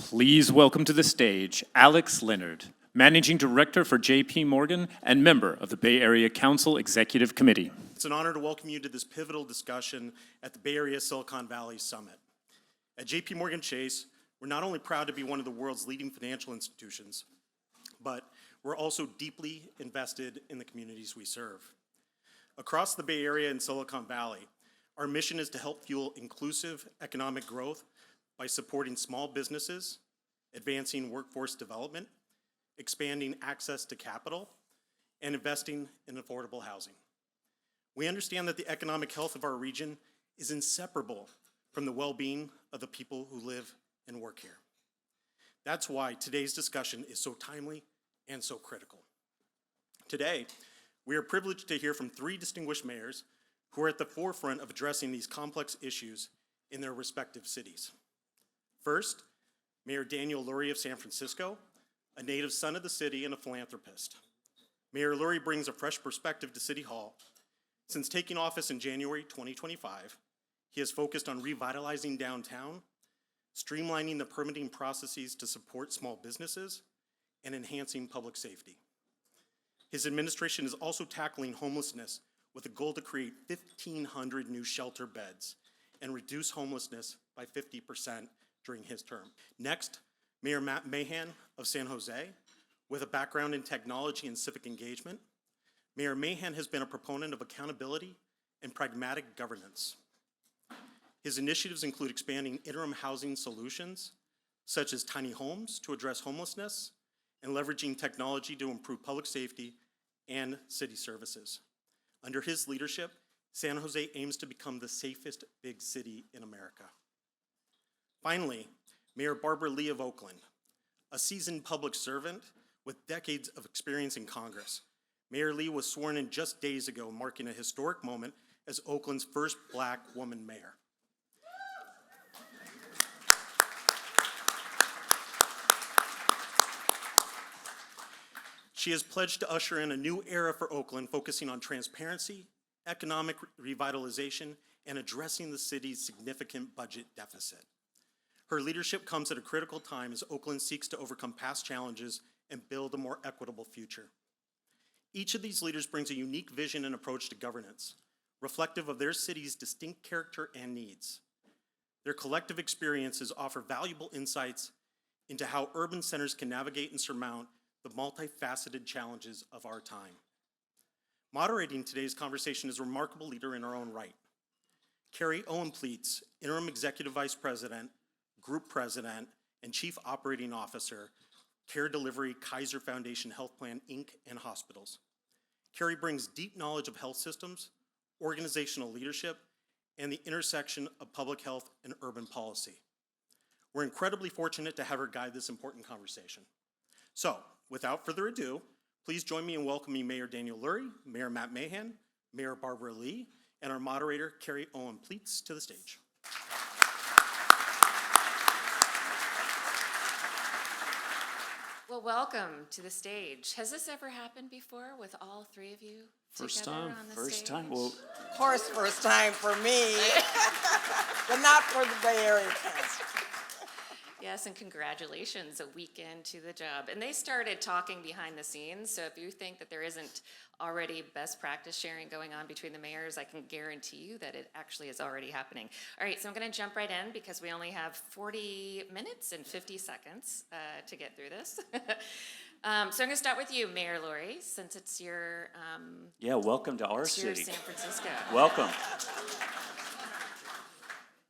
Please welcome to the stage Alex Leonard, Managing Director for JPMorgan and member of the Bay Area Council Executive Committee. It's an honor to welcome you to this pivotal discussion at the Bay Area Silicon Valley Summit. At JPMorgan Chase, we're not only proud to be one of the world's leading financial institutions, but we're also deeply invested in the communities we serve. Across the Bay Area and Silicon Valley, our mission is to help fuel inclusive economic growth by supporting small businesses, advancing workforce development, expanding access to capital, and investing in affordable housing. We understand that the economic health of our region is inseparable from the well-being of the people who live and work here. That's why today's discussion is so timely and so critical. Today, we are privileged to hear from three distinguished mayors who are at the forefront of addressing these complex issues in their respective cities. First, Mayor Daniel Lurie of San Francisco, a native son of the city and a philanthropist. Mayor Lurie brings a fresh perspective to City Hall. Since taking office in January 2025, he has focused on revitalizing downtown, streamlining the permitting processes to support small businesses, and enhancing public safety. His administration is also tackling homelessness with a goal to create 1,500 new shelter beds and reduce homelessness by 50% during his term. Next, Mayor Mahan of San Jose, with a background in technology and civic engagement. Mayor Mahan has been a proponent of accountability and pragmatic governance. His initiatives include expanding interim housing solutions, such as tiny homes to address homelessness, and leveraging technology to improve public safety and city services. Under his leadership, San Jose aims to become the safest big city in America. Finally, Mayor Barbara Lee of Oakland, a seasoned public servant with decades of experience in Congress. Mayor Lee was sworn in just days ago, marking a historic moment as Oakland's first Black woman mayor. She has pledged to usher in a new era for Oakland, focusing on transparency, economic revitalization, and addressing the city's significant budget deficit. Her leadership comes at a critical time as Oakland seeks to overcome past challenges and build a more equitable future. Each of these leaders brings a unique vision and approach to governance, reflective of their city's distinct character and needs. Their collective experiences offer valuable insights into how urban centers can navigate and surmount the multifaceted challenges of our time. Moderating today's conversation is a remarkable leader in her own right. Carrie Owen Plietz, Interim Executive Vice President, Group President, and Chief Operating Officer, Care Delivery Kaiser Foundation Health Plan, Inc., and hospitals. Carrie brings deep knowledge of health systems, organizational leadership, and the intersection of public health and urban policy. We're incredibly fortunate to have her guide this important conversation. So, without further ado, please join me in welcoming Mayor Daniel Lurie, Mayor Matt Mahan, Mayor Barbara Lee, and our moderator, Carrie Owen Plietz, to the stage. Well, welcome to the stage. Has this ever happened before with all three of you together on the First stage? time. Well, Of course, first time for me, but not for the Bay Area Council. Yes, and congratulations, a week into the job. And they started talking behind the scenes, so if you think that there isn't already best practice sharing going on between the mayors, I can guarantee you that it actually is already happening. All right, so I'm going to jump right in because we only have 40 minutes and 50 seconds to get through this. So I'm going to start with you, Mayor Lurie, since it's your welcome to our it's your city. San Francisco. Welcome.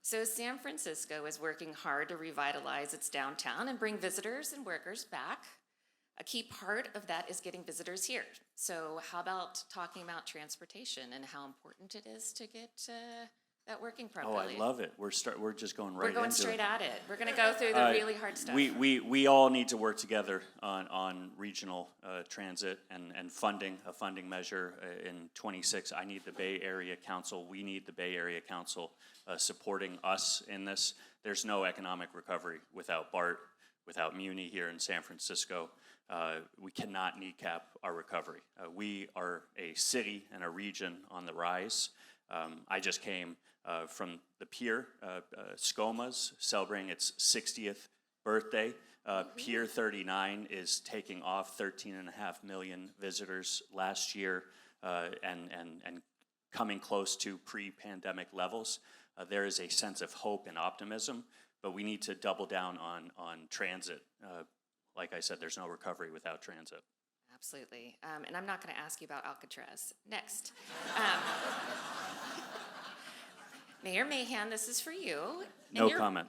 So San Francisco is working hard to revitalize its downtown and bring visitors and workers back. A key part of that is getting visitors here. So how about talking about transportation and how important it is to get that working properly? Oh, I love it. We're just going right into it. We're going straight at it. We're going to go through the really hard stuff. We all need to work together on regional transit and funding, a funding measure in 26. I need the Bay Area Council. We need the Bay Area Council supporting us in this. There's no economic recovery without BART, without Muni here in San Francisco. We cannot kneecap our recovery. We are a city and a region on the rise. I just came from the pier, SCOMA's celebrating its 60th birthday. Pier 39 is taking off 13.5 million visitors last year and coming close to pre-pandemic levels. There is a sense of hope and optimism, but we need to double down on transit. Like I said, there's no recovery without transit. Absolutely. And I'm not going to ask you about Alcatraz. Next. Mayor Mahan, this is for you. No comment.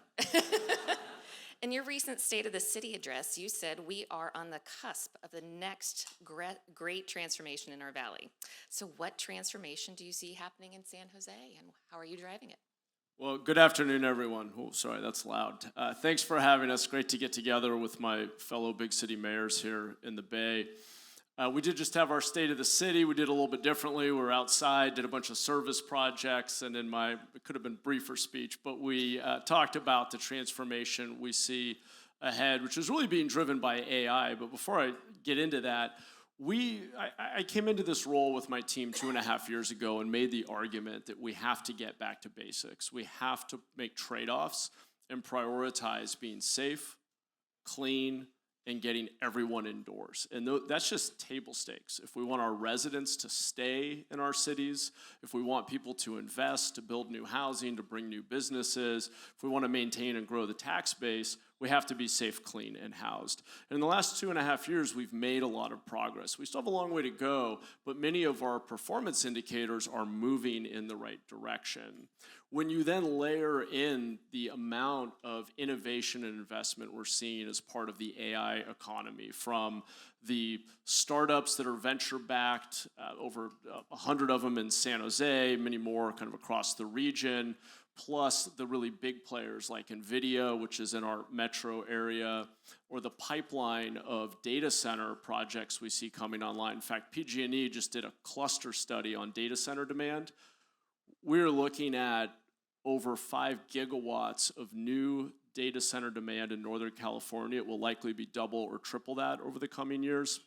In your recent State of the City address, you said we are on the cusp of the next great transformation in our valley. So what transformation do you see happening in San Jose, and how are you driving it? Well, good afternoon, everyone. Oh, sorry, that's loud. Thanks for having us. Great to get together with my fellow big city mayors here in the Bay. We did just have our State of the City. We did a little bit differently. We were outside, did a bunch of service projects, and it could have been briefer speech, but we talked about the transformation we see ahead, which is really being driven by AI. But before I get into that, I came into this role with my team 2.5 years ago and made the argument that we have to get back to basics. We have to make trade-offs and prioritize being safe, clean, and getting everyone indoors. And that's just table stakes. If we want our residents to stay in our cities, if we want people to invest, to build new housing, to bring new businesses, if we want to maintain and grow the tax base, we have to be safe, clean, and housed. And in the last 2.5 years, we've made a lot of progress. We still have a long way to go, but many of our performance indicators are moving in the right direction. When you then layer in the amount of innovation and investment we're seeing as part of the AI economy, from the startups that are venture-backed, over 100 of them in San Jose, many more kind of across the region, plus the really big players like NVIDIA, which is in our metro area, or the pipeline of data center projects we see coming online. In fact, PG&E just did a cluster study on data center demand. We're looking at over 5 gigawatts of new data center demand in Northern California. It will likely be double or triple that over the coming years.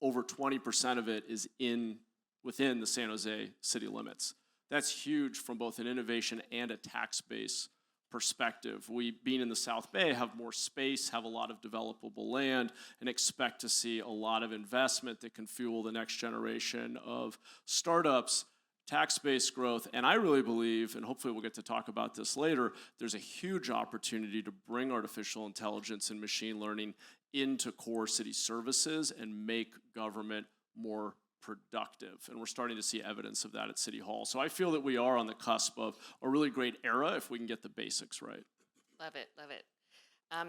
Over 20% of it is within the San Jose city limits. That's huge from both an innovation and a tax base perspective. We, being in the South Bay, have more space, have a lot of developable land, and expect to see a lot of investment that can fuel the next generation of startups, tax-based growth, and I really believe, and hopefully we'll get to talk about this later, there's a huge opportunity to bring artificial intelligence and machine learning into core city services and make government more productive. And we're starting to see evidence of that at City Hall. So I feel that we are on the cusp of a really great era if we can get the basics right. Love it, love it.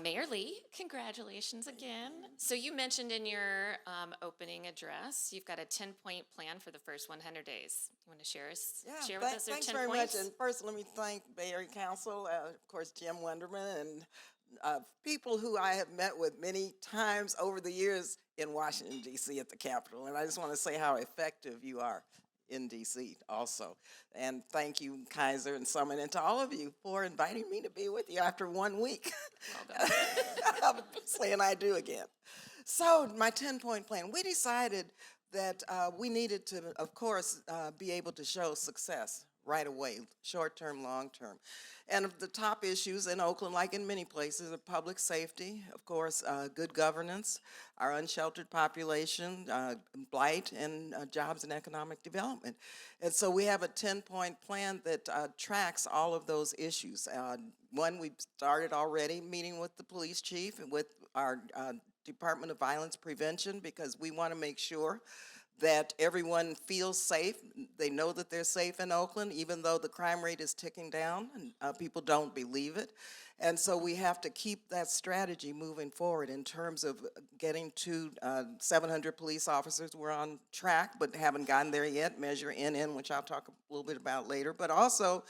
Mayor Lee, congratulations again. So you mentioned in your opening address, you've got a 10-point plan for the first 100 days. You want to share with us your 10 points? Thanks very much. And first, let me thank Bay Area Council, of course, Jim Wenderman, and people who I have met with many times over the years in Washington, D.C. at the Capitol. And I just want to say how effective you are in D.C. also. And thank you, Kaiser and Summit, and to all of you for inviting me to be with you after 1 week. Well done. I'm saying I do again. So my 10-point plan, we decided that we needed to, of course, be able to show success right away, short-term, long-term. And the top issues in Oakland, like in many places, are public safety, of course, good governance, our unsheltered population, blight, and jobs and economic development. And so we have a 10-point plan that tracks all of those issues. One, we've started already meeting with the police chief and with our Department of Violence Prevention, because we want to make sure that everyone feels safe. They know that they're safe in Oakland, even though the crime rate is ticking down, and people don't believe it. And so we have to keep that strategy moving forward in terms of getting to 700 police officers. We're on track, but haven't gotten there yet, Measure NN, which I'll talk a little bit about later, but also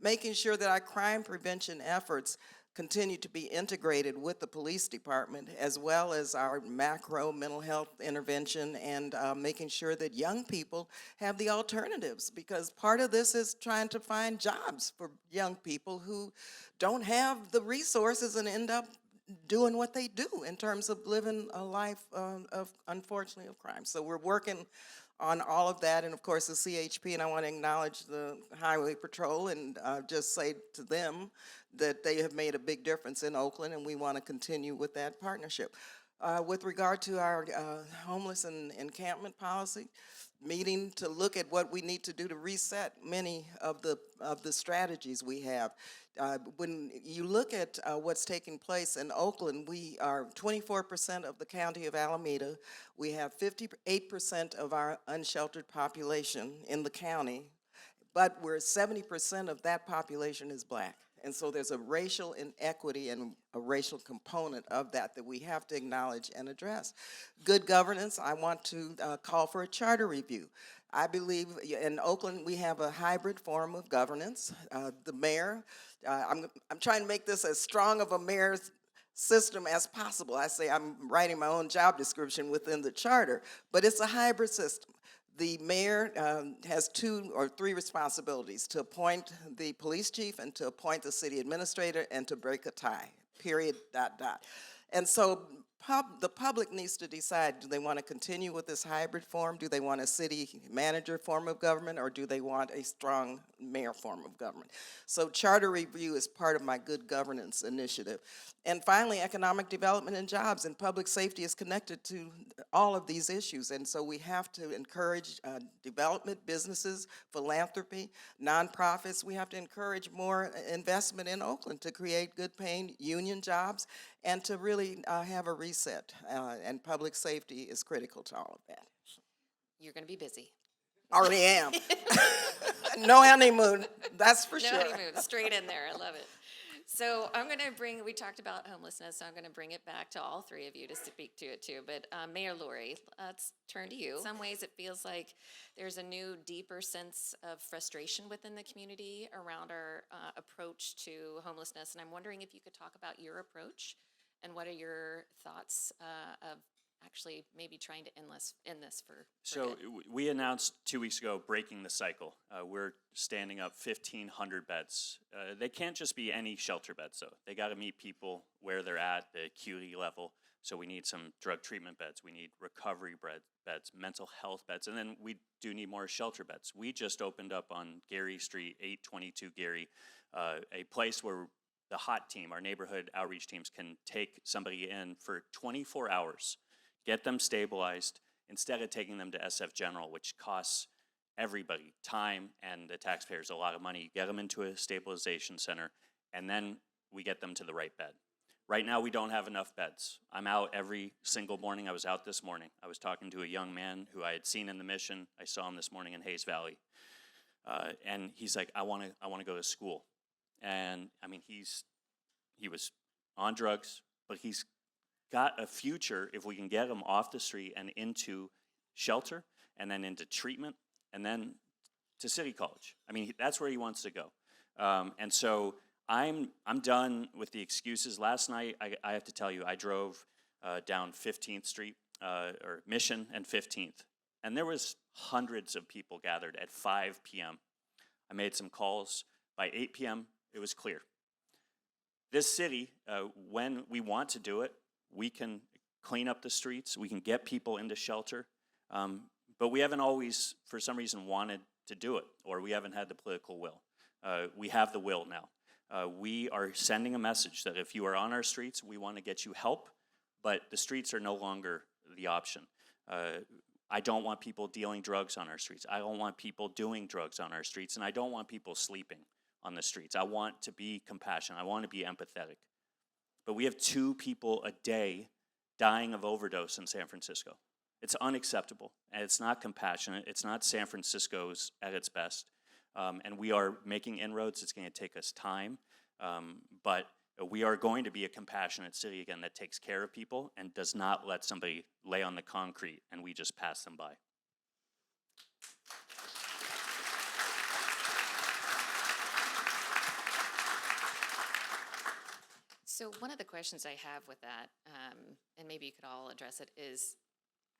making sure that our crime prevention efforts continue to be integrated with the police department, as well as our macro mental health intervention, and making sure that young people have the alternatives, because part of this is trying to find jobs for young people who don't have the resources and end up doing what they do in terms of living a life of, unfortunately, of crime. So we're working on all of that, and of course the CHP, and I want to acknowledge the Highway Patrol and just say to them that they have made a big difference in Oakland, and we want to continue with that partnership. With regard to our homeless and encampment policy, meeting to look at what we need to do to reset many of the strategies we have. When you look at what's taking place in Oakland, we are 24% of the county of Alameda. We have 58% of our unsheltered population in the county, but we're 70% of that population is black. And so there's a racial inequity and a racial component of that we have to acknowledge and address. Good governance, I want to call for a charter review. I believe in Oakland we have a hybrid form of governance. The mayor, I'm trying to make this as strong of a mayor's system as possible. I say I'm writing my own job description within the charter, but it's a hybrid system. The mayor has 2 or 3 responsibilities: to appoint the police chief and to appoint the city administrator and to break a tie, period, ... And so the public needs to decide, do they want to continue with this hybrid form? Do they want a city manager form of government, or do they want a strong mayor form of government? So charter review is part of my good governance initiative. And finally, economic development and jobs and public safety is connected to all of these issues. And so we have to encourage development, businesses, philanthropy, nonprofits. We have to encourage more investment in Oakland to create good paying union jobs and to really have a reset. And public safety is critical to all of that. You're going to be busy. Already am. No honeymoon, that's for No sure. honeymoon, straight in there. I love it. So I'm going to we talked about homelessness, so I'm going to bring it back to all 3 of you to speak to it too. But Mayor Lurie, let's turn to you. In some ways, it feels like there's a new, deeper sense of frustration within the community around our approach to homelessness. And I'm wondering if you could talk about your approach and what are your thoughts of actually maybe trying to end this for So good? we announced 2 weeks ago breaking the cycle. We're standing up 1,500 beds. They can't just be any shelter beds, though. They got to meet people where they're at, the acuity level. So we need some drug treatment beds. We need recovery beds, mental health beds, and then we do need more shelter beds. We just opened up on Gary Street, 822 Gary, a place where the HOT team, our neighborhood outreach teams, can take somebody in for 24 hours. Get them stabilized instead of taking them to SF General, which costs everybody time and the taxpayers a lot of money. Get them into a stabilization center, and then we get them to the right bed. Right now, we don't have enough beds. I'm out every single morning. I was out this morning. I was talking to a young man who I had seen in the mission. I saw him this morning in Hayes Valley. And he's like, I want to go to school. And I mean, he was on drugs, but he's got a future if we can get him off the street and into shelter and then into treatment and then to City College. I mean, that's where he wants to go. And so I'm done with the excuses. Last night, I have to tell you, I drove down 15th Street, or Mission and 15th, and there was hundreds of people gathered at 5 p.m. I made some calls. By 8 p.m., it was clear. This city, when we want to do it, we can clean up the streets, we can get people into shelter, but we haven't always, for some reason, wanted to do it, or we haven't had the political will. We have the will now. We are sending a message that if you are on our streets, we want to get you help, but the streets are no longer the option. I don't want people dealing drugs on our streets. I don't want people doing drugs on our streets, and I don't want people sleeping on the streets. I want to be compassionate. I want to be empathetic. But we have 2 people a day dying of overdose in San Francisco. It's unacceptable, and it's not compassionate. It's not San Francisco's at its best. And we are making inroads. It's going to take us time, but we are going to be a compassionate city again that takes care of people and does not let somebody lay on the concrete and we just pass them by. So one of the questions I have with that, and maybe you could all address it, is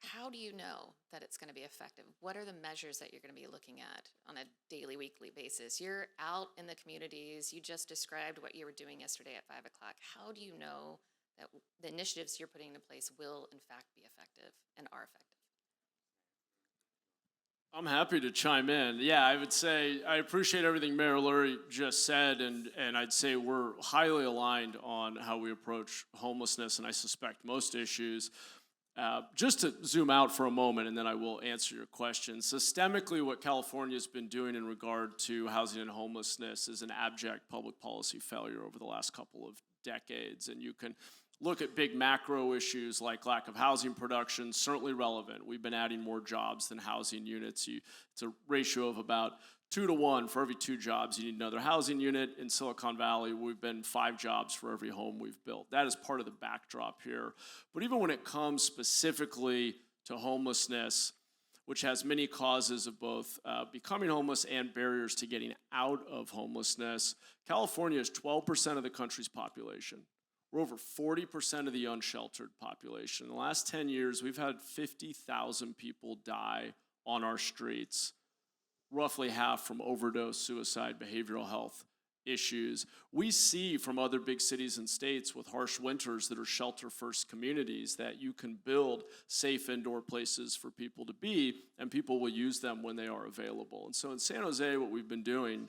how do you know that it's going to be effective? What are the measures that you're going to be looking at on a daily, weekly basis? You're out in the communities. You just described what you were doing yesterday at 5 o'clock. How do you know that the initiatives you're putting into place will, in fact, be effective and are effective? I'm happy to chime in. Yeah, I would say I appreciate everything Mayor Lurie just said, and I'd say we're highly aligned on how we approach homelessness, and I suspect most issues. Just to zoom out for a moment, and then I will answer your question. Systemically, what California's been doing in regard to housing and homelessness is an abject public policy failure over the last couple of decades, and you can look at big macro issues like lack of housing production, certainly relevant. We've been adding more jobs than housing units. It's a ratio of about 2 to 1. For every 2 jobs, you need another housing unit. In Silicon Valley, we've been 5 jobs for every home we've built. That is part of the backdrop here. But even when it comes specifically to homelessness, which has many causes of both becoming homeless and barriers to getting out of homelessness, California is 12% of the country's population. We're over 40% of the unsheltered population. In the last 10 years, we've had 50,000 people die on our streets, roughly half from overdose, suicide, behavioral health issues. We see from other big cities and states with harsh winters that are shelter-first communities that you can build safe indoor places for people to be, and people will use them when they are available. And so in San Jose, what we've been doing,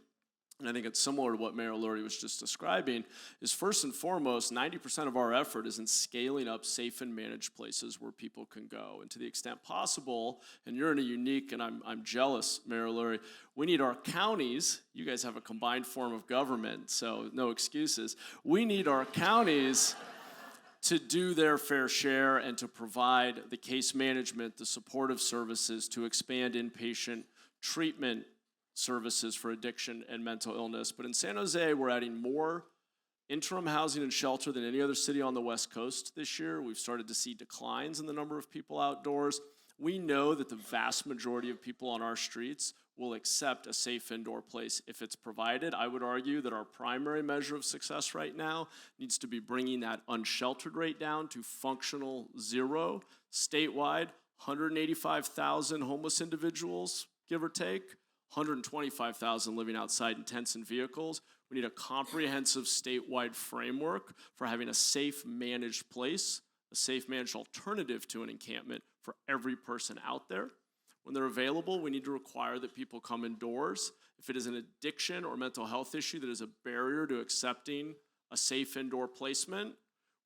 and I think it's similar to what Mayor Lurie was just describing, is first and foremost, 90% of our effort is in scaling up safe and managed places where people can go. And to the extent possible, and you're in a unique, and I'm jealous, Mayor Lurie, we need our counties, you guys have a combined form of government, so no excuses. We need our counties to do their fair share and to provide the case management, the supportive services, to expand inpatient treatment services for addiction and mental illness. But in San Jose, we're adding more interim housing and shelter than any other city on the West Coast this year. We've started to see declines in the number of people outdoors. We know that the vast majority of people on our streets will accept a safe indoor place if it's provided. I would argue that our primary measure of success right now needs to be bringing that unsheltered rate down to functional 0. Statewide, 185,000 homeless individuals, give or take. 125,000 living outside in tents and vehicles. We need a comprehensive statewide framework for having a safe managed place, a safe managed alternative to an encampment for every person out there. When they're available, we need to require that people come indoors. If it is an addiction or mental health issue that is a barrier to accepting a safe indoor placement,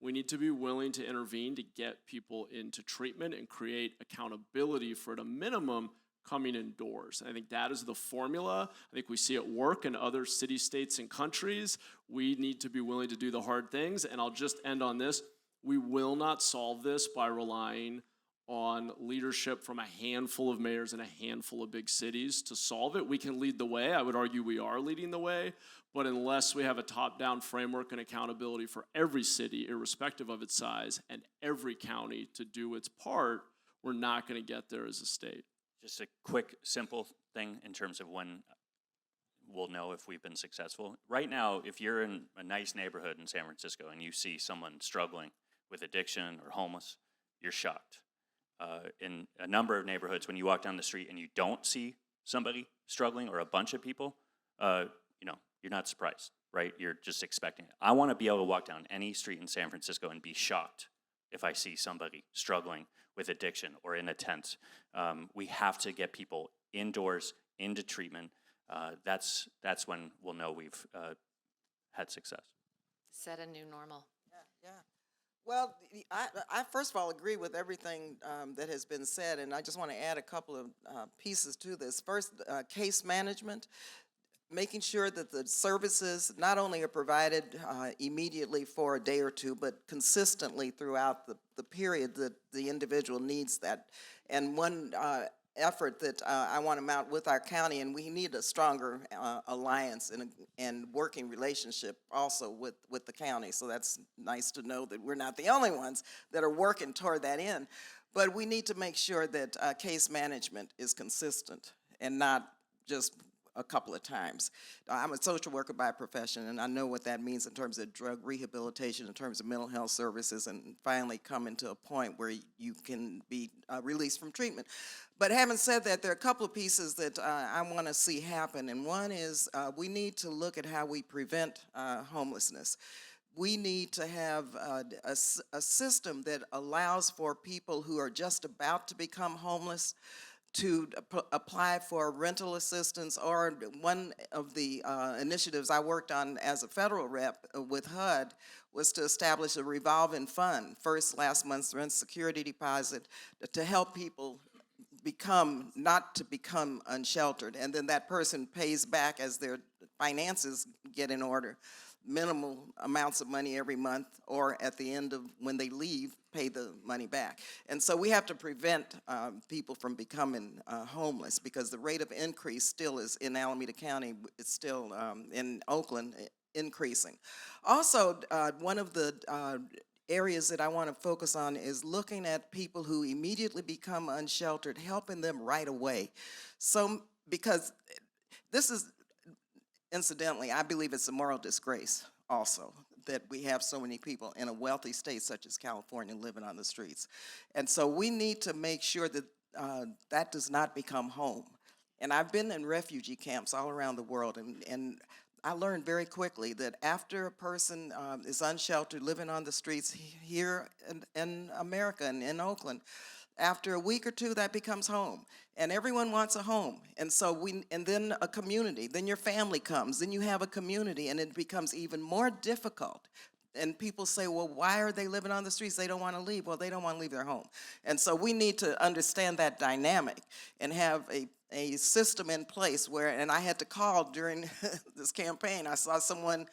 we need to be willing to intervene to get people into treatment and create accountability for, at a minimum, coming indoors. I think that is the formula. I think we see it work in other cities, states, and countries. We need to be willing to do the hard things, and I'll just end on this. We will not solve this by relying on leadership from a handful of mayors and a handful of big cities to solve it. We can lead the way. I would argue we are leading the way, but unless we have a top-down framework and accountability for every city, irrespective of its size, and every county to do its part, we're not going to get there as a state. Just a quick, simple thing in terms of when we'll know if we've been successful. Right now, if you're in a nice neighborhood in San Francisco and you see someone struggling with addiction or homeless, you're shocked. In a number of neighborhoods, when you walk down the street and you don't see somebody struggling or a bunch of people, you're not surprised, right? You're just expecting it. I want to be able to walk down any street in San Francisco and be shocked if I see somebody struggling with addiction or in a tent. We have to get people indoors, into treatment. That's when we'll know we've had success. Set a new normal. Yeah. Well, I first of all agree with everything that has been said, and I just want to add a couple of pieces to this. First, case management. Making sure that the services not only are provided immediately for a day or two, but consistently throughout the period that the individual needs that. And one effort that I want to mount with our county, and we need a stronger alliance and working relationship also with the county. So that's nice to know that we're not the only ones that are working toward that end. But we need to make sure that case management is consistent and not just a couple of times. I'm a social worker by profession, and I know what that means in terms of drug rehabilitation, in terms of mental health services, and finally coming to a point where you can be released from treatment. But having said that, there are a couple of pieces that I want to see happen, and one is we need to look at how we prevent homelessness. We need to have a system that allows for people who are just about to become homeless to apply for rental assistance, or one of the initiatives I worked on as a federal rep with HUD was to establish a revolving fund, first last month's rent security deposit, to help people not to become unsheltered, and then that person pays back as their finances get in order, minimal amounts of money every month, or at the end of when they leave, pay the money back. And so we have to prevent people from becoming homeless, because the rate of increase still is in Alameda County, it's still in Oakland increasing. Also, one of the areas that I want to focus on is looking at people who immediately become unsheltered, helping them right away. So, because this is, incidentally, I believe it's a moral disgrace also that we have so many people in a wealthy state such as California living on the streets. And so we need to make sure that that does not become home. And I've been in refugee camps all around the world, and I learned very quickly that after a person is unsheltered, living on the streets here in America and in Oakland, after a week or two, that becomes home. And everyone wants a home. And so and then a community, then your family comes, then you have a community, and it becomes even more difficult. And people say, well, why are they living on the streets? They don't want to leave. Well, they don't want to leave their home. And so we need to understand that dynamic and have a system in place where, and I had to call during this campaign. I saw someone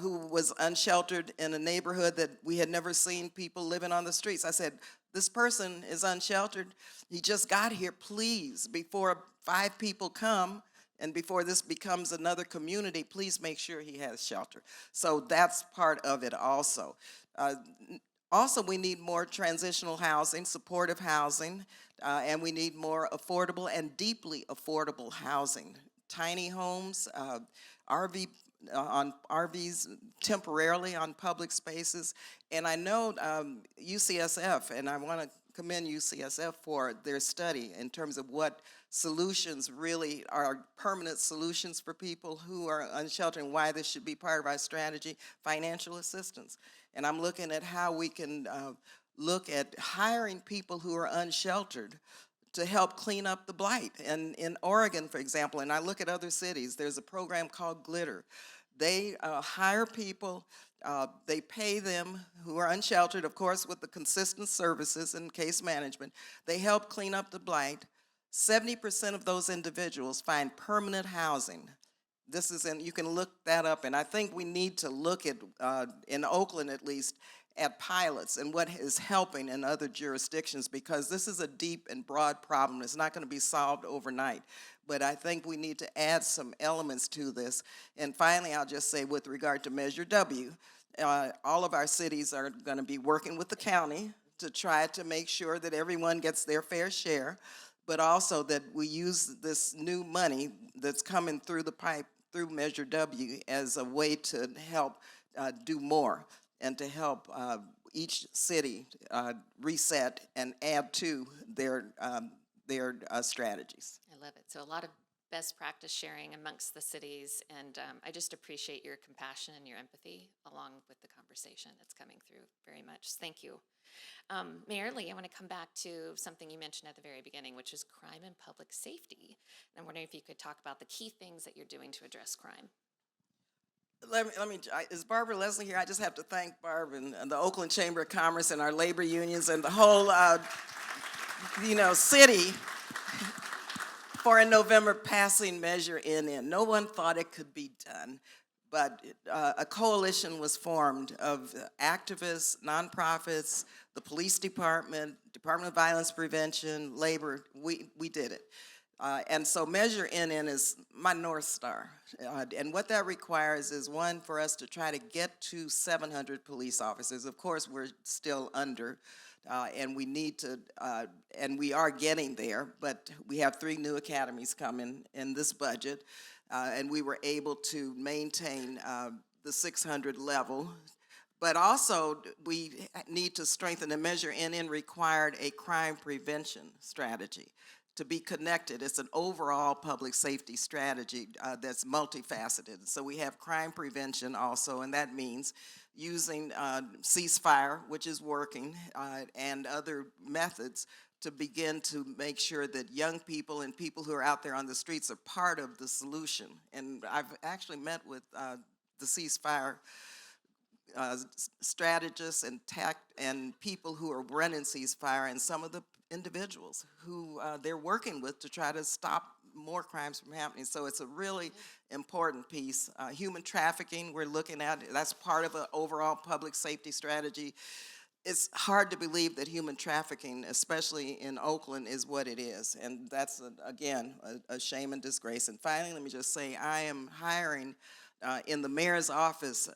who was unsheltered in a neighborhood that we had never seen people living on the streets. I said, this person is unsheltered. He just got here. Please, before 5 people come and before this becomes another community, please make sure he has shelter. So that's part of it also. Also, we need more transitional housing, supportive housing, and we need more affordable and deeply affordable housing. Tiny homes, RVs temporarily on public spaces. And I know UCSF, and I want to commend UCSF for their study in terms of what solutions really are permanent solutions for people who are unsheltered, and why this should be part of our strategy: financial assistance. And I'm looking at how we can look at hiring people who are unsheltered to help clean up the blight. And in Oregon, for example, and I look at other cities, there's a program called Glitter. They hire people, they pay them who are unsheltered, of course, with the consistent services and case management. They help clean up the blight. 70% of those individuals find permanent housing. This is, and you can look that up, and I think we need to look at, in Oakland at least, at pilots and what is helping in other jurisdictions, because this is a deep and broad problem. It's not going to be solved overnight, but I think we need to add some elements to this. And finally, I'll just say, with regard to Measure W, all of our cities are going to be working with the county to try to make sure that everyone gets their fair share, but also that we use this new money that's coming through the pipe through Measure W as a way to help do more, and to help each city reset and add to their strategies. I love it. So a lot of best practice sharing amongst the cities, and I just appreciate your compassion and your empathy along with the conversation that's coming through very much. Thank you. Mayor Lee, I want to come back to something you mentioned at the very beginning, which is crime and public safety. And I'm wondering if you could talk about the key things that you're doing to address crime. Is Barbara Leslie here? I just have to thank Barb and the Oakland Chamber of Commerce and our labor unions and the whole, city for in November passing Measure NN. No one thought it could be done, but a coalition was formed of activists, nonprofits, the police department, Department of Violence Prevention, labor. We did it. And so Measure NN is my North Star. And what that requires is, one, for us to try to get to 700 police officers. Of course, we're still under, and we need to, and we are getting there, but we have 3 new academies coming in this budget, and we were able to maintain the 600 level. But also, we need to strengthen, and Measure NN required a crime prevention strategy to be connected. It's an overall public safety strategy that's multifaceted. So we have crime prevention also, and that means using ceasefire, which is working, and other methods to begin to make sure that young people and people who are out there on the streets are part of the solution. And I've actually met with the ceasefire strategists and people who are running ceasefire, and some of the individuals who they're working with to try to stop more crimes from happening. So it's a really important piece. Human trafficking, we're looking at, that's part of an overall public safety strategy. It's hard to believe that human trafficking, especially in Oakland, is what it is. And that's, again, a shame and disgrace. And finally, let me just say, I am hiring in the mayor's office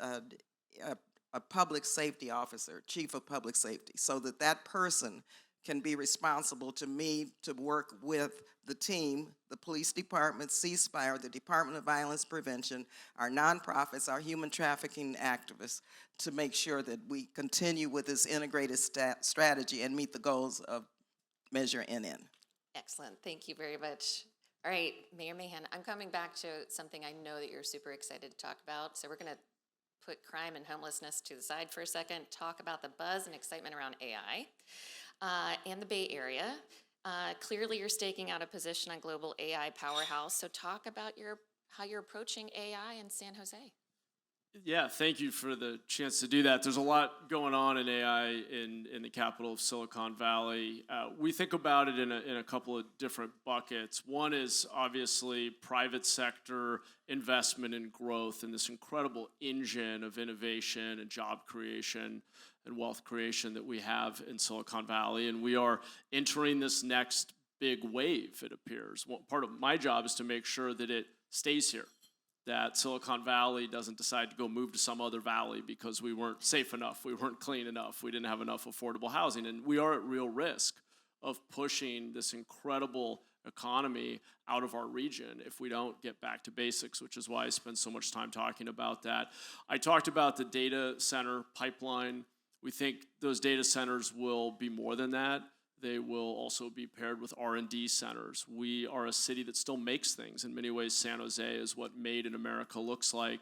a public safety officer, chief of public safety, so that that person can be responsible to me to work with the team, the police department, ceasefire, the Department of Violence Prevention, our nonprofits, our human trafficking activists, to make sure that we continue with this integrated strategy and meet the goals of Measure NN. Excellent, thank you very much. All right, Mayor Mahan, I'm coming back to something I know that you're super excited to talk about. So we're gonna put crime and homelessness to the side for a second, talk about the buzz and excitement around AI and the Bay Area. Clearly you're staking out a position on global AI powerhouse, so talk about how you're approaching AI in San Jose. Yeah, thank you for the chance to do that. There's a lot going on in AI in the capital of Silicon Valley. We think about it in a couple of different buckets. One is obviously private sector investment and growth and this incredible engine of innovation and job creation and wealth creation that we have in Silicon Valley. And we are entering this next big wave, it appears. Part of my job is to make sure that it stays here, that Silicon Valley doesn't decide to go move to some other valley because we weren't safe enough, we weren't clean enough, we didn't have enough affordable housing. And we are at real risk of pushing this incredible economy out of our region if we don't get back to basics, which is why I spend so much time talking about that. I talked about the data center pipeline. We think those data centers will be more than that. They will also be paired with R&D centers. We are a city that still makes things. In many ways, San Jose is what made in America looks like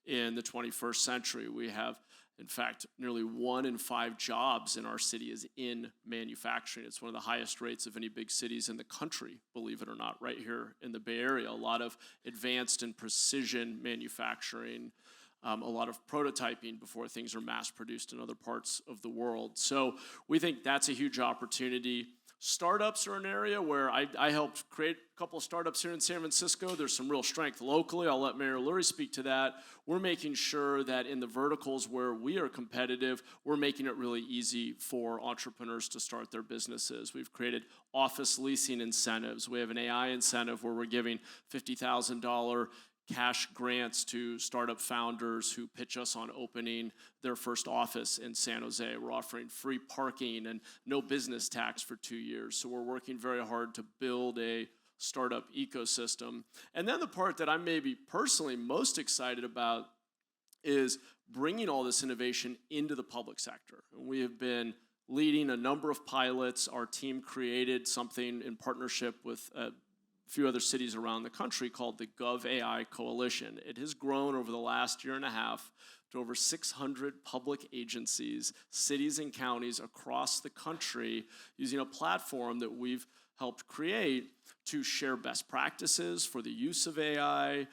in the 21st century. We have, in fact, nearly 1 in 5 jobs in our city is in manufacturing. It's one of the highest rates of any big cities in the country, believe it or not, right here in the Bay Area. A lot of advanced and precision manufacturing, a lot of prototyping before things are mass-produced in other parts of the world. So we think that's a huge opportunity. Startups are an area where I helped create a couple of startups here in San Francisco. There's some real strength locally. I'll let Mayor Lurie speak to that. We're making sure that in the verticals where we are competitive, we're making it really easy for entrepreneurs to start their businesses. We've created office leasing incentives. We have an AI incentive where we're giving $50,000 cash grants to startup founders who pitch us on opening their first office in San Jose. We're offering free parking and no business tax for 2 years. So we're working very hard to build a startup ecosystem. And then the part that I'm maybe personally most excited about is bringing all this innovation into the public sector. And we have been leading a number of pilots. Our team created something in partnership with few other cities around the country called the GovAI Coalition. It has grown over the last year and a half to over 600 public agencies, cities and counties across the country using a platform that we've helped create to share best practices for the use of AI,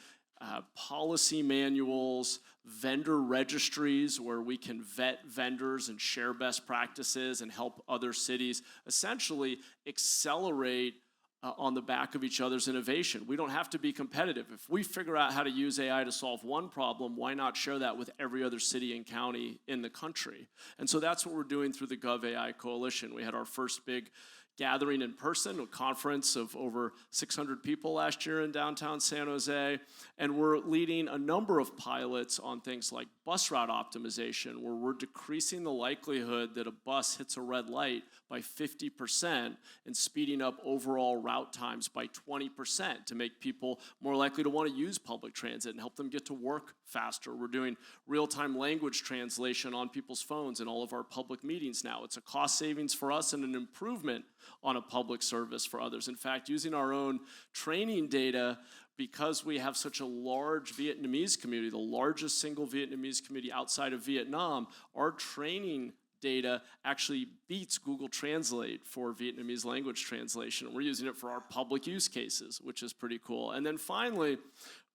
policy manuals, vendor registries where we can vet vendors and share best practices and help other cities essentially accelerate on the back of each other's innovation. We don't have to be competitive. If we figure out how to use AI to solve one problem, why not share that with every other city and county in the country? And so that's what we're doing through the GovAI Coalition. We had our first big gathering in person, a conference of over 600 people last year in downtown San Jose, and we're leading a number of pilots on things like bus route optimization, where we're decreasing the likelihood that a bus hits a red light by 50% and speeding up overall route times by 20% to make people more likely to want to use public transit and help them get to work faster. We're doing real-time language translation on people's phones in all of our public meetings now. It's a cost savings for us and an improvement on a public service for others. In fact, using our own training data because we have such a large Vietnamese community, the largest single Vietnamese community outside of Vietnam, our training data actually beats Google Translate for Vietnamese language translation. We're using it for our public use cases, which is pretty cool. And then finally,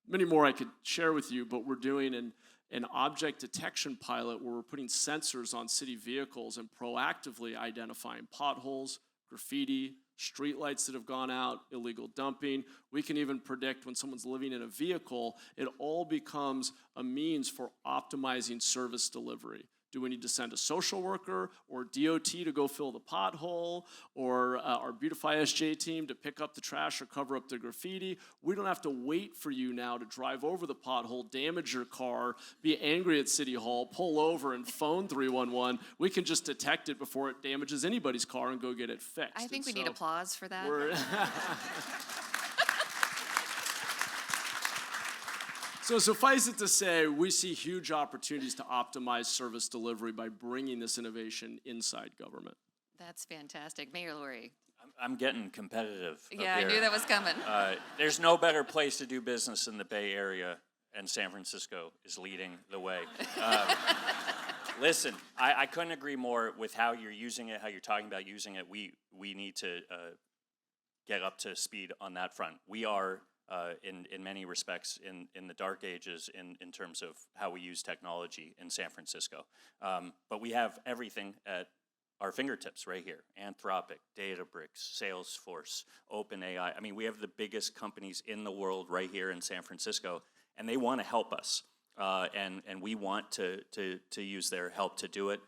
many more I could share with you, but we're doing an object detection pilot where we're putting sensors on city vehicles and proactively identifying potholes, graffiti, streetlights that have gone out, illegal dumping. We can even predict when someone's living in a vehicle. It all becomes a means for optimizing service delivery. Do we need to send a social worker or DOT to go fill the pothole, or our Beautify SJ team to pick up the trash or cover up the graffiti? We don't have to wait for you now to drive over the pothole, damage your car, be angry at City Hall, pull over and phone 311. We can just detect it before it damages anybody's car and go get it fixed. I think we And need so applause for that. So suffice it to say, we see huge opportunities to optimize service delivery by bringing this innovation inside government. That's fantastic. Mayor Lurie. I'm getting competitive up Yeah, I here. knew that was coming. There's no better place to do business in the Bay Area, and San Francisco is leading the way. Listen, I couldn't agree more with how you're using it, how you're talking about using it. We need to get up to speed on that front. We are, in many respects, in the dark ages in terms of how we use technology in San Francisco. But we have everything at our fingertips right here. Anthropic, Databricks, Salesforce, OpenAI. I mean, we have the biggest companies in the world right here in San Francisco, and they want to help us. And we want to use their help to do it.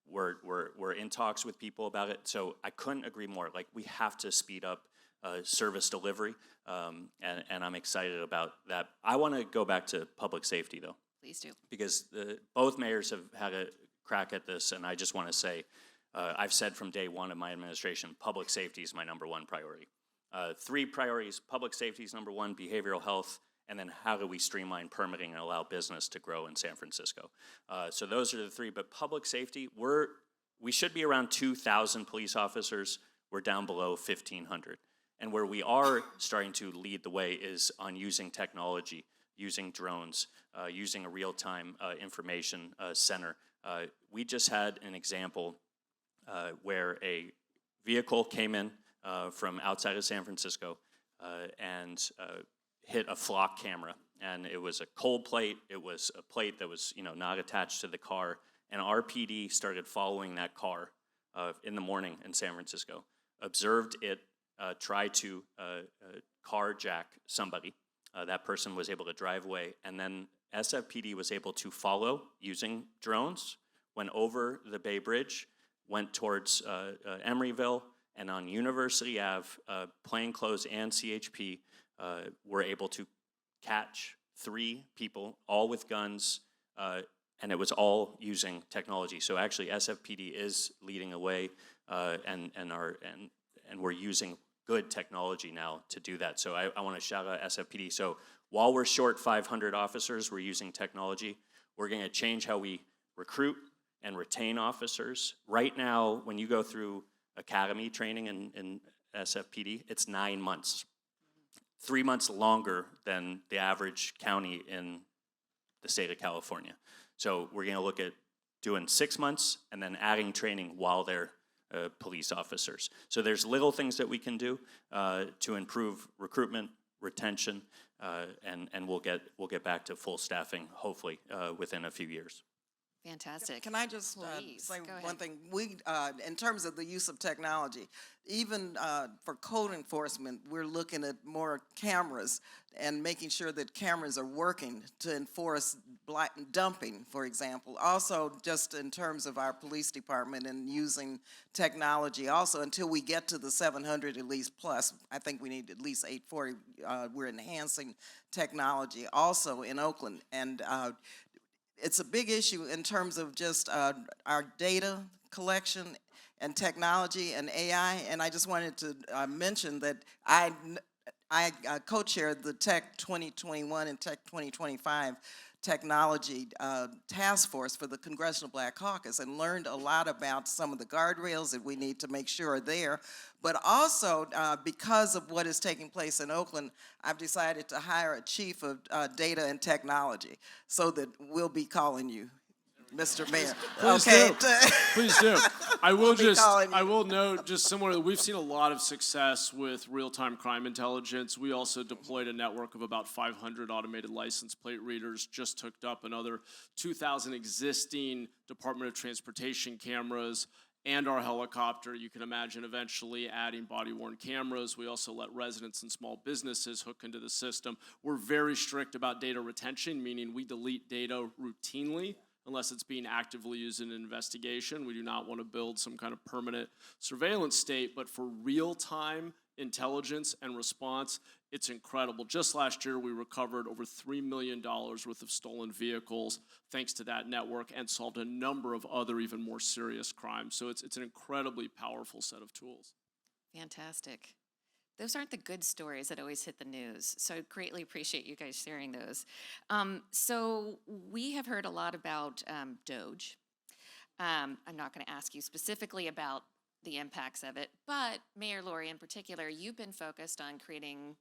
We're in talks with people about it, so I couldn't agree more. Like, we have to speed up service delivery, and I'm excited about that. I want to go back to public safety, though. Please do. Because both mayors have had a crack at this, and I just want to say, I've said from day one of my administration, public safety is my #1 priority. 3 priorities: public safety is #1, behavioral health, and then how do we streamline permitting and allow business to grow in San Francisco? So those are the 3, but public safety, we should be around 2,000 police officers. We're down below 1,500. And where we are starting to lead the way is on using technology, using drones, using a real-time information center. We just had an example where a vehicle came in from outside of San Francisco and hit a flock camera, and it was a cold plate. It was a plate that was, not attached to the car, and our PD started following that car in the morning in San Francisco, observed it try to carjack somebody. That person was able to drive away, and then SFPD was able to follow using drones, went over the Bay Bridge, went towards Emeryville, and on University Ave, plainclothes and CHP were able to catch 3 people, all with guns, and it was all using technology. So actually, SFPD is leading the way, and we're using good technology now to do that. So I want to shout out SFPD. So while we're short 500 officers, we're using technology. We're going to change how we recruit and retain officers. Right now, when you go through academy training in SFPD, it's 9 months. 3 months longer than the average county in the state of California. So we're going to look at doing 6 months and then adding training while they're police officers. So there's little things that we can do to improve recruitment, retention, and we'll get back to full staffing, hopefully, within a few years. Fantastic. Can I just Please, say go one ahead. thing? We, in terms of the use of technology, even for code enforcement, we're looking at more cameras and making sure that cameras are working to enforce black dumping, for example. Also, just in terms of our police department and using technology, also until we get to the 700 at least plus, I think we need at least 840. We're enhancing technology also in Oakland, and it's a big issue in terms of just our data collection and technology and AI. And I just wanted to mention that I co-chaired the Tech 2021 and Tech 2025 technology task force for the Congressional Black Caucus and learned a lot about some of the guardrails that we need to make sure are there. But also, because of what is taking place in Oakland, I've decided to hire a chief of data and technology so that we'll be calling you, Mr. Mayor. Please okay. do. Please do. I will be calling you. I will note, just similar, we've seen a lot of success with real-time crime intelligence. We also deployed a network of about 500 automated license plate readers, just hooked up another 2,000 existing Department of Transportation cameras and our helicopter. You can imagine eventually adding body-worn cameras. We also let residents and small businesses hook into the system. We're very strict about data retention, meaning we delete data routinely unless it's being actively used in an investigation. We do not want to build some kind of permanent surveillance state, but for real-time intelligence and response, it's incredible. Just last year, we recovered over $3 million worth of stolen vehicles thanks to that network and solved a number of other even more serious crimes. So it's an incredibly powerful set of tools. Fantastic. Those aren't the good stories that always hit the news, so I greatly appreciate you guys sharing those. So we have heard a lot about DOGE. I'm not going to ask you specifically about the impacts of it, but Mayor Lurie in particular, you've been focused on creating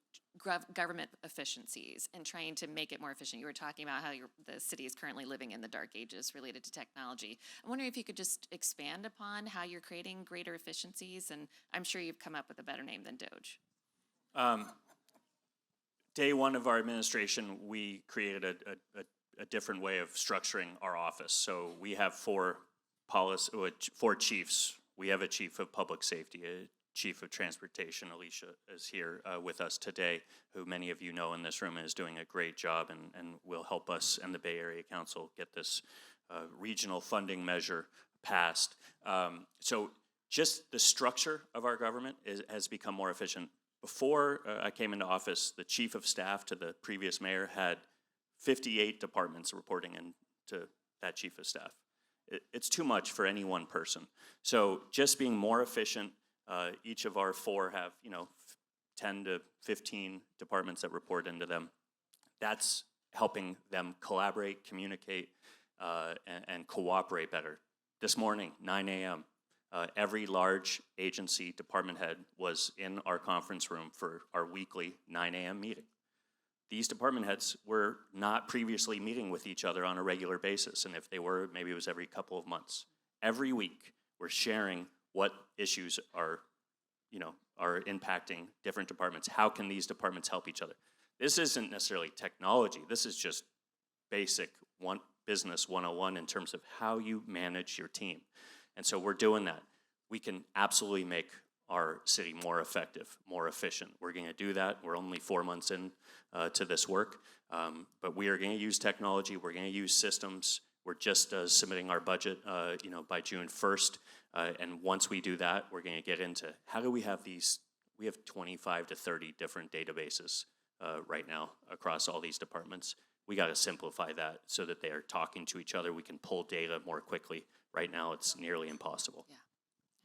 government efficiencies and trying to make it more efficient. You were talking about how the city is currently living in the dark ages related to technology. I'm wondering if you could just expand upon how you're creating greater efficiencies, and I'm sure you've come up with a better name than DOGE. Day one of our administration, we created a different way of structuring our office. So we have four chiefs. We have a chief of public safety, a chief of transportation. Alicia is here with us today, who many of you know in this room is doing a great job and will help us and the Bay Area Council get this regional funding measure passed. So just the structure of our government has become more efficient. Before I came into office, the chief of staff to the previous mayor had 58 departments reporting into that chief of staff. It's too much for any one person. So just being more efficient, each of our four have 10 to 15 departments that report into them. That's helping them collaborate, communicate, and cooperate better. This morning, 9 a.m., every large agency department head was in our conference room for our weekly 9 a.m. meeting. These department heads were not previously meeting with each other on a regular basis, and if they were, maybe it was every couple of months. Every week, we're sharing what issues are impacting different departments. How can these departments help each other? This isn't necessarily technology. This is just basic business 101 in terms of how you manage your team. And so we're doing that. We can absolutely make our city more effective, more efficient. We're going to do that. We're only 4 months in to this work, but we are going to use technology. We're going to use systems. We're just submitting our budget, by June 1st, and once we do that, we're going to get into how do we have these. We have 25 to 30 different databases right now across all these departments. We got to simplify that so that they are talking to each other. We can pull data more quickly. Right now, it's nearly impossible. Yeah,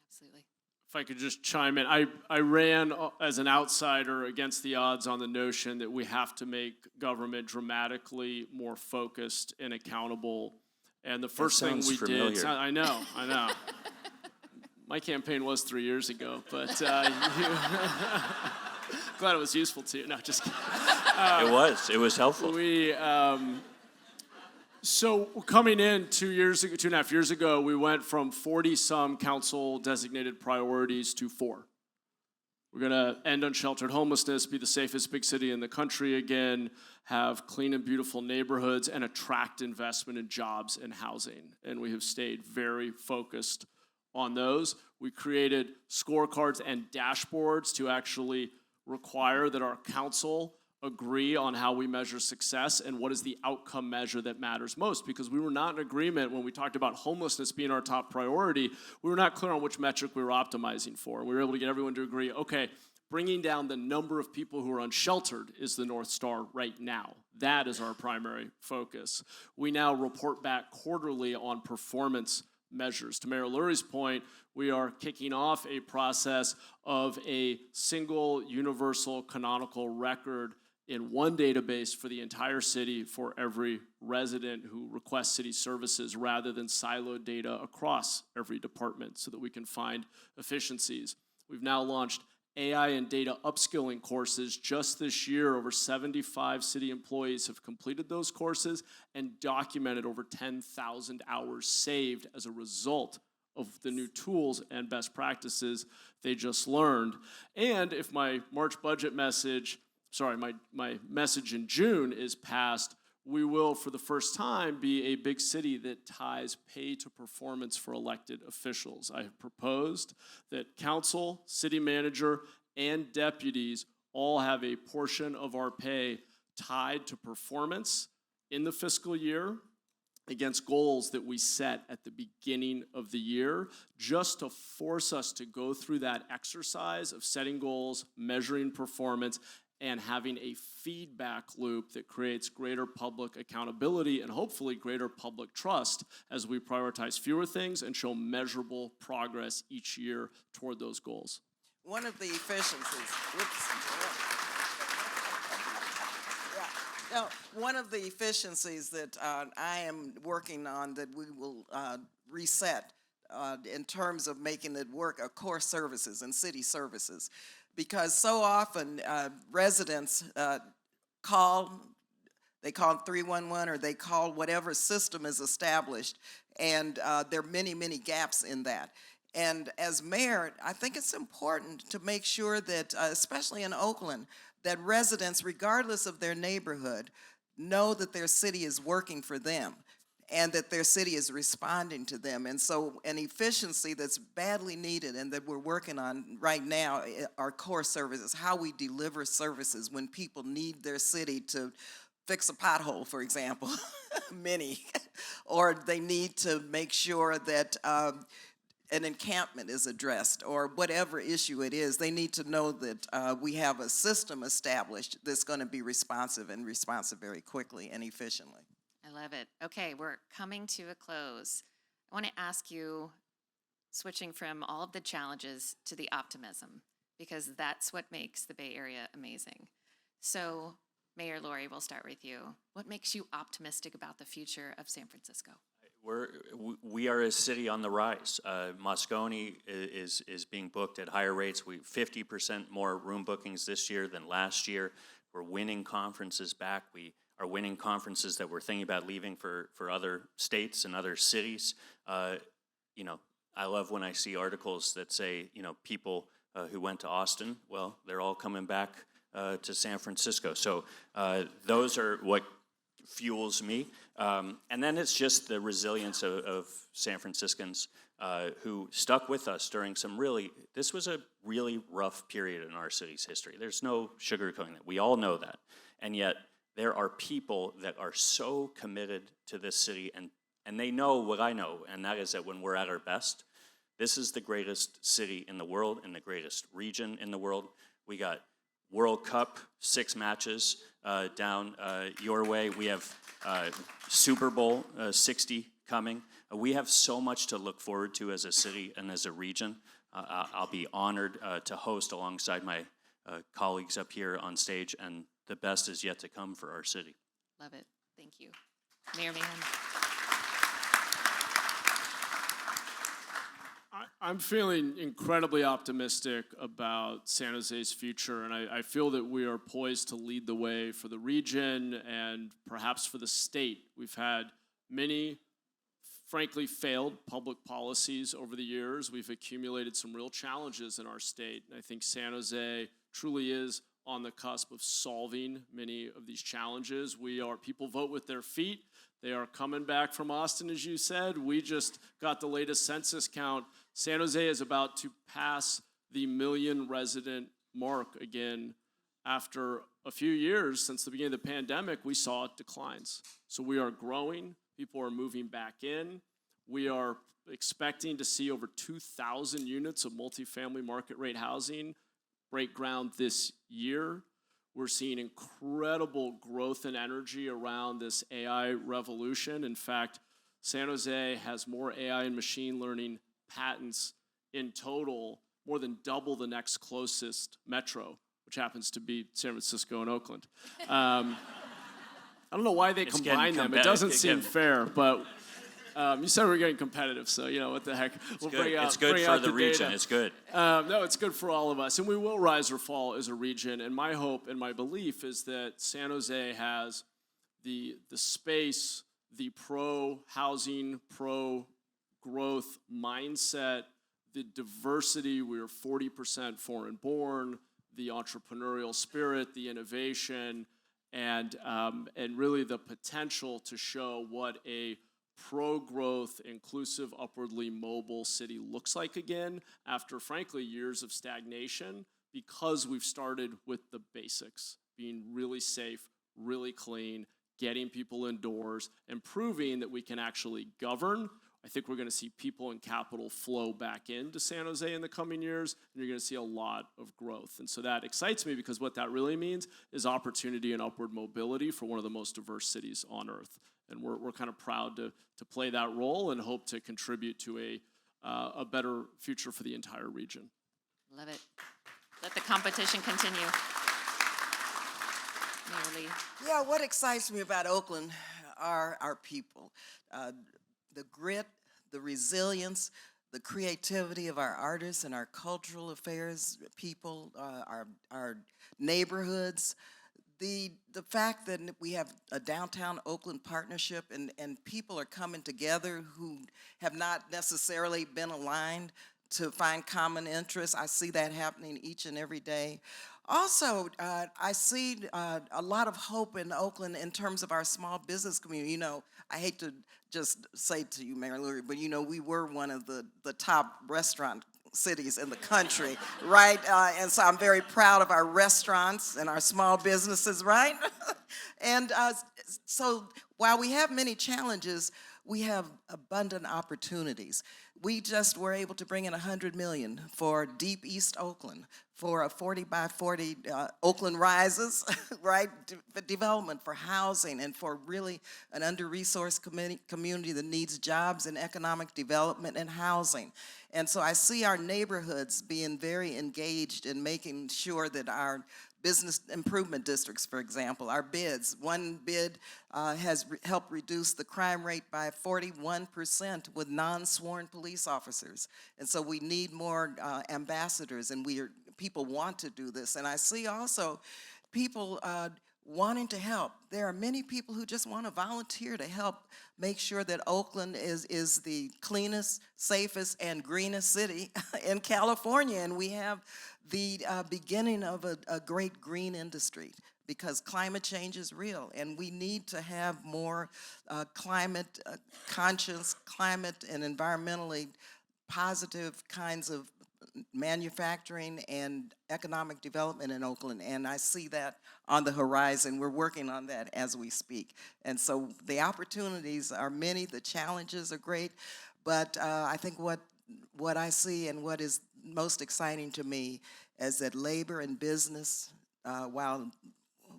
absolutely. If I could just chime in, I ran as an outsider against the odds on the notion that we have to make government dramatically more focused and accountable. And the first thing we did, I know. My campaign was 3 years ago, but glad it was useful to you. No, just kidding. It was helpful. So coming in 2.5 years ago, we went from 40-some council-designated priorities to 4. We're going to end unsheltered homelessness, be the safest big city in the country again, have clean and beautiful neighborhoods, and attract investment in jobs and housing. And we have stayed very focused on those. We created scorecards and dashboards to actually require that our council agree on how we measure success and what is the outcome measure that matters most, because we were not in agreement when we talked about homelessness being our top priority. We were not clear on which metric we were optimizing for. We were able to get everyone to agree, okay, bringing down the number of people who are unsheltered is the North Star right now. That is our primary focus. We now report back quarterly on performance measures. To Mayor Lurie's point, we are kicking off a process of a single universal canonical record in one database for the entire city for every resident who requests city services rather than siloed data across every department so that we can find efficiencies. We've now launched AI and data upskilling courses. Just this year, over 75 city employees have completed those courses and documented over 10,000 hours saved as a result of the new tools and best practices they just learned. And if my March budget message, my message in June is passed, we will, for the first time, be a big city that ties pay to performance for elected officials. I have proposed that council, city manager, and deputies all have a portion of our pay tied to performance in the fiscal year against goals that we set at the beginning of the year, just to force us to go through that exercise of setting goals, measuring performance, and having a feedback loop that creates greater public accountability and hopefully greater public trust as we prioritize fewer things and show measurable progress each year toward those goals. One of the efficiencies, now, one of the efficiencies that I am working on that we will reset in terms of making it work are core services and city services. Because so often residents call 311 or they call whatever system is established, and there are many, many gaps in that. And as mayor, I think it's important to make sure that, especially in Oakland, that residents, regardless of their neighborhood, know that their city is working for them and that their city is responding to them. And so an efficiency that's badly needed and that we're working on right now are core services, how we deliver services when people need their city to fix a pothole, for example, many, or they need to make sure that an encampment is addressed or whatever issue it is. They need to know that we have a system established that's going to be responsive and responsive very quickly and efficiently. I love it. Okay, we're coming to a close. I want to ask you, switching from all of the challenges to the optimism, because that's what makes the Bay Area amazing. So, Mayor Lurie, we'll start with you. What makes you optimistic about the future of San Francisco? We are a city on the rise. Moscone is being booked at higher rates. 50% more room bookings this year than last year. We're winning conferences back. We are winning conferences that we're thinking about leaving for other states and other cities. I love when I see articles that say, people who went to Austin, well, they're all coming back to San Francisco. So those are what fuels me. And then it's just the resilience of San Franciscans who stuck with us during this was a really rough period in our city's history. There's no sugarcoating that. We all know that. And yet there are people that are so committed to this city, and they know what I know, and that is that when we're at our best, this is the greatest city in the world and the greatest region in the world. We got World Cup, 6 matches down your way. We have Super Bowl 60 coming. We have so much to look forward to as a city and as a region. I'll be honored to host alongside my colleagues up here on stage, and the best is yet to come for our city. Love it. Thank you. Mayor Mahan. I'm feeling incredibly optimistic about San Jose's future, and I feel that we are poised to lead the way for the region and perhaps for the state. We've had many, frankly, failed public policies over the years. We've accumulated some real challenges in our state, and I think San Jose truly is on the cusp of solving many of these challenges. People vote with their feet. They are coming back from Austin, as you said. We just got the latest census count. San Jose is about to pass the 1 million resident mark again. After a few years since the beginning of the pandemic, we saw declines. So we are growing. People are moving back in. We are expecting to see over 2,000 units of multifamily market rate housing break ground this year. We're seeing incredible growth and energy around this AI revolution. In fact, San Jose has more AI and machine learning patents in total, more than double the next closest metro, which happens to be San Francisco and Oakland. I don't know why they It's combine getting them. It doesn't seem again. fair, but you said we're getting competitive, so what the heck. We'll Good. bring out, It's good bring for out the region. data. It's good. No, it's good for all of us, and we will rise or fall as a region. And my hope and my belief is that San Jose has the space, the pro-housing, pro-growth mindset, the diversity. We're 40% foreign-born, the entrepreneurial spirit, the innovation, and really the potential to show what a pro-growth, inclusive, upwardly mobile city looks like again after, frankly, years of stagnation, because we've started with the basics, being really safe, really clean, getting people indoors, and proving that we can actually govern. I think we're going to see people and capital flow back into San Jose in the coming years, and you're going to see a lot of growth. And so that excites me, because what that really means is opportunity and upward mobility for one of the most diverse cities on earth. And we're kind of proud to play that role and hope to contribute to a better future for the entire region. Love it. Let the competition continue. Mayor Lee. Yeah, what excites me about Oakland are our people. The grit, the resilience, the creativity of our artists and our cultural affairs people, our neighborhoods, the fact that we have a downtown Oakland partnership and people are coming together who have not necessarily been aligned to find common interests. I see that happening each and every day. Also, I see a lot of hope in Oakland in terms of our small business community. I hate to just say to you, Mayor Lurie, but we were one of the top restaurant cities in the country, right? And so I'm very proud of our restaurants and our small businesses, right? And so while we have many challenges, we have abundant opportunities. We just were able to bring in $100 million for Deep East Oakland, for a 40 by 40 Oakland Rises, right? Development for housing and for really an under-resourced community that needs jobs and economic development and housing. And so I see our neighborhoods being very engaged in making sure that our business improvement districts, for example, our bids. One bid has helped reduce the crime rate by 41% with non-sworn police officers. And so we need more ambassadors, and people want to do this. And I see also people wanting to help. There are many people who just want to volunteer to help make sure that Oakland is the cleanest, safest, and greenest city in California. And we have the beginning of a great green industry, because climate change is real, and we need to have more climate conscious, climate and environmentally positive kinds of manufacturing and economic development in Oakland, and I see that on the horizon. We're working on that as we speak. And so the opportunities are many, the challenges are great, but I think what I see and what is most exciting to me is that labor and business, while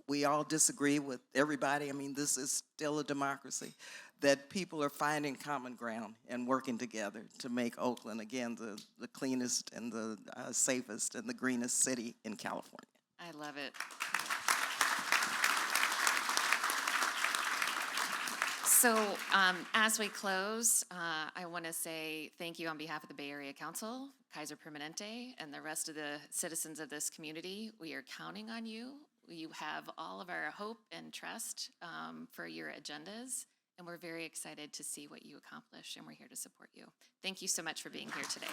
we all disagree with everybody, this is still a democracy, that people are finding common ground and working together to make Oakland, again, the cleanest and the safest and the greenest city in California. I love it. So as we close, I want to say thank you on behalf of the Bay Area Council, Kaiser Permanente, and the rest of the citizens of this community. We are counting on you. You have all of our hope and trust for your agendas. And we're very excited to see what you accomplish, and we're here to support you. Thank you so much for being here today.